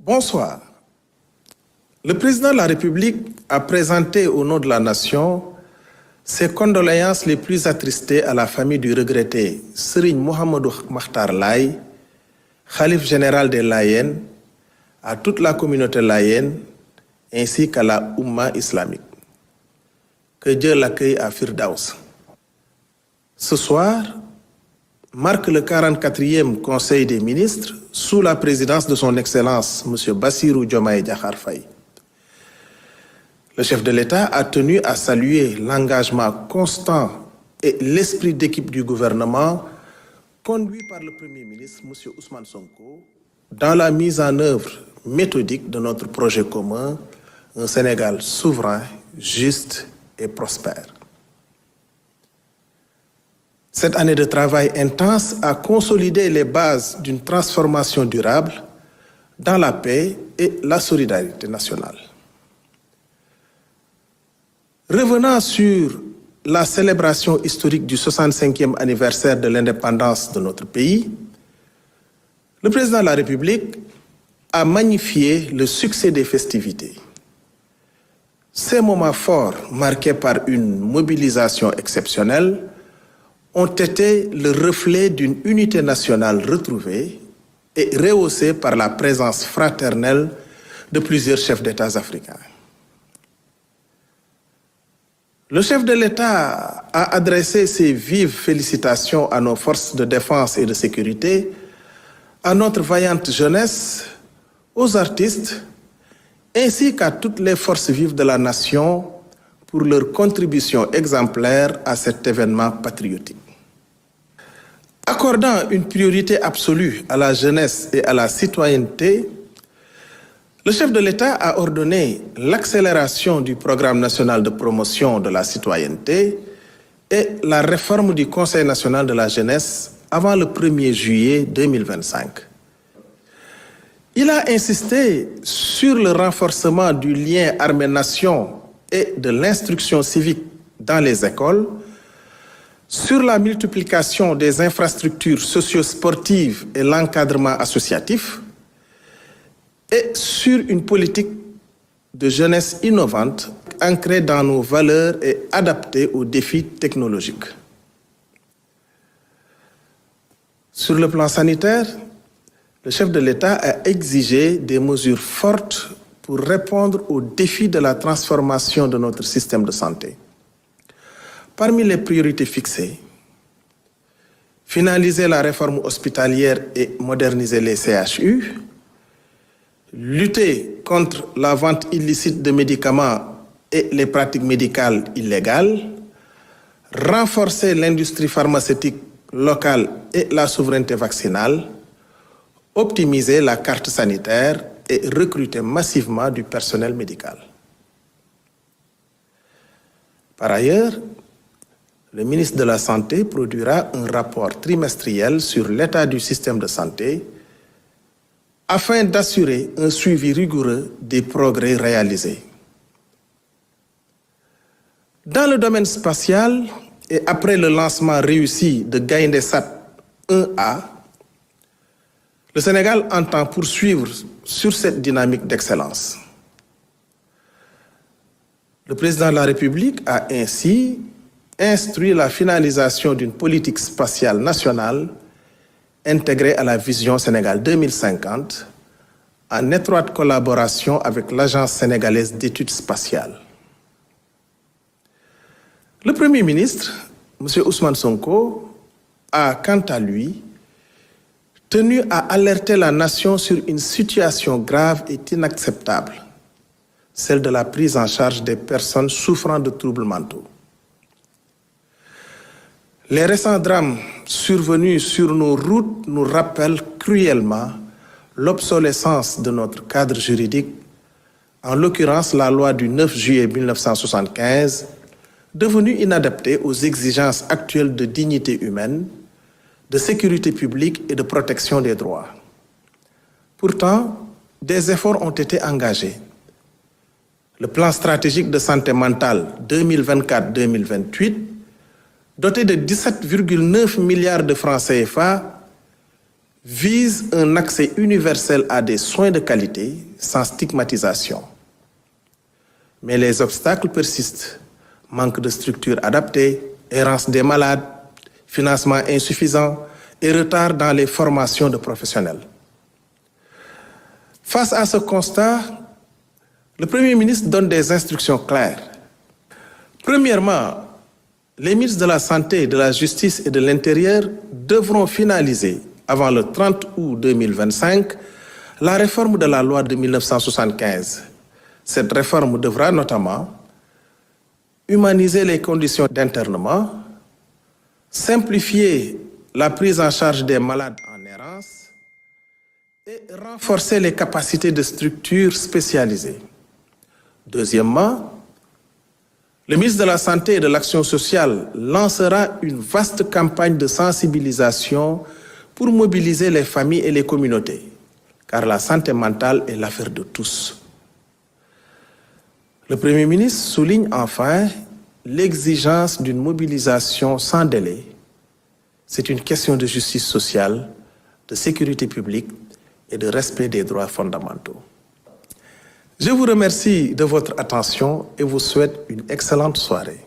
Bonsoir. Le président de la République a présenté au nom de la nation ses condoléances les plus attristées à la famille du regretté Serigne Mouhamadou Makhtar Laye, khalife général des Layènes, à toute la communauté layène ainsi qu'à la Oumma islamique. Que Dieu l'accueille à Firdaus. Ce soir marque le 44e Conseil des ministres sous la présidence de son Excellence M. Bassirou Diomaye Diakhar Faye. Le chef de l'État a tenu à saluer l'engagement constant et l'esprit d'équipe du gouvernement conduit par le Premier ministre M. Ousmane Sonko dans la mise en œuvre méthodique de notre projet commun, un Sénégal souverain, juste et prospère. Cette année de travail intense a consolidé les bases d'une transformation durable dans la paix et la solidarité nationale. Revenant sur la célébration historique du 65e anniversaire de l'indépendance de notre pays, le président de la République a magnifié le succès des festivités. Ces moments forts, marqués par une mobilisation exceptionnelle, ont été le reflet d'une unité nationale retrouvée et rehaussée par la présence fraternelle de plusieurs chefs d'État africains. Le chef de l'État a adressé ses vives félicitations à nos forces de défense et de sécurité, à notre vaillante jeunesse, aux artistes, ainsi qu'à toutes les forces vives de la nation pour leur contribution exemplaire à cet événement patriotique. Accordant une priorité absolue à la jeunesse et à la citoyenneté, le chef de l'État a ordonné l'accélération du programme national de promotion de la citoyenneté et la réforme du Conseil national de la jeunesse avant le 1er juillet 2025. Il a insisté sur le renforcement du lien armée-nation et de l'instruction civique dans les écoles, sur la multiplication des infrastructures socio-sportives et l'encadrement associatif, et sur une politique de jeunesse innovante ancrée dans nos valeurs et adaptée aux défis technologiques. Sur le plan sanitaire, le chef de l'État a exigé des mesures fortes pour répondre aux défis de la transformation de notre système de santé. Parmi les priorités fixées, finaliser la réforme hospitalière et moderniser les CHU, lutter contre la vente illicite de médicaments et les pratiques médicales illégales, renforcer l'industrie pharmaceutique locale et la souveraineté vaccinale, optimiser la carte sanitaire et recruter massivement du personnel médical. Par ailleurs, le ministre de la Santé produira un rapport trimestriel sur l'état du système de santé afin d'assurer un suivi rigoureux des progrès réalisés. Dans le domaine spatial et après le lancement réussi de Gaïndé-Sat 1A, le Sénégal entend poursuivre sur cette dynamique d'excellence. Le président de la République a ainsi instruit la finalisation d'une politique spatiale nationale intégrée à la vision Sénégal 2050 en étroite collaboration avec l'Agence sénégalaise d'études spatiales. Le Premier ministre, M. Ousmane Sonko, a quant à lui tenu à alerter la nation sur une situation grave et inacceptable, celle de la prise en charge des personnes souffrant de troubles mentaux. Les récents drames survenus sur nos routes nous rappellent cruellement l'obsolescence de notre cadre juridique, en l'occurrence la loi du 9 juillet 1975, devenue inadaptée aux exigences actuelles de dignité humaine, de sécurité publique et de protection des droits. Pourtant, des efforts ont été engagés. Le plan stratégique de santé mentale 2024-2028, doté de 17,9 milliards de francs CFA, vise un accès universel à des soins de qualité sans stigmatisation. Mais les obstacles persistent. Manque de structures adaptées, errance des malades, financement insuffisant et retard dans les formations de professionnels. Face à ce constat, le Premier ministre donne des instructions claires. Premièrement, les ministres de la Santé, de la Justice et de l'Intérieur devront finaliser, avant le 30 août 2025, la réforme de la loi de 1975. Cette réforme devra notamment humaniser les conditions d'internement, simplifier la prise en charge des malades en errance et renforcer les capacités de structures spécialisées. Deuxièmement, le ministre de la Santé et de l'Action sociale lancera une vaste campagne de sensibilisation pour mobiliser les familles et les communautés, car la santé mentale est l'affaire de tous. Le Premier ministre souligne enfin l'exigence d'une mobilisation sans délai. C'est une question de justice sociale, de sécurité publique et de respect des droits fondamentaux. Je vous remercie de votre attention et vous souhaite une excellente soirée.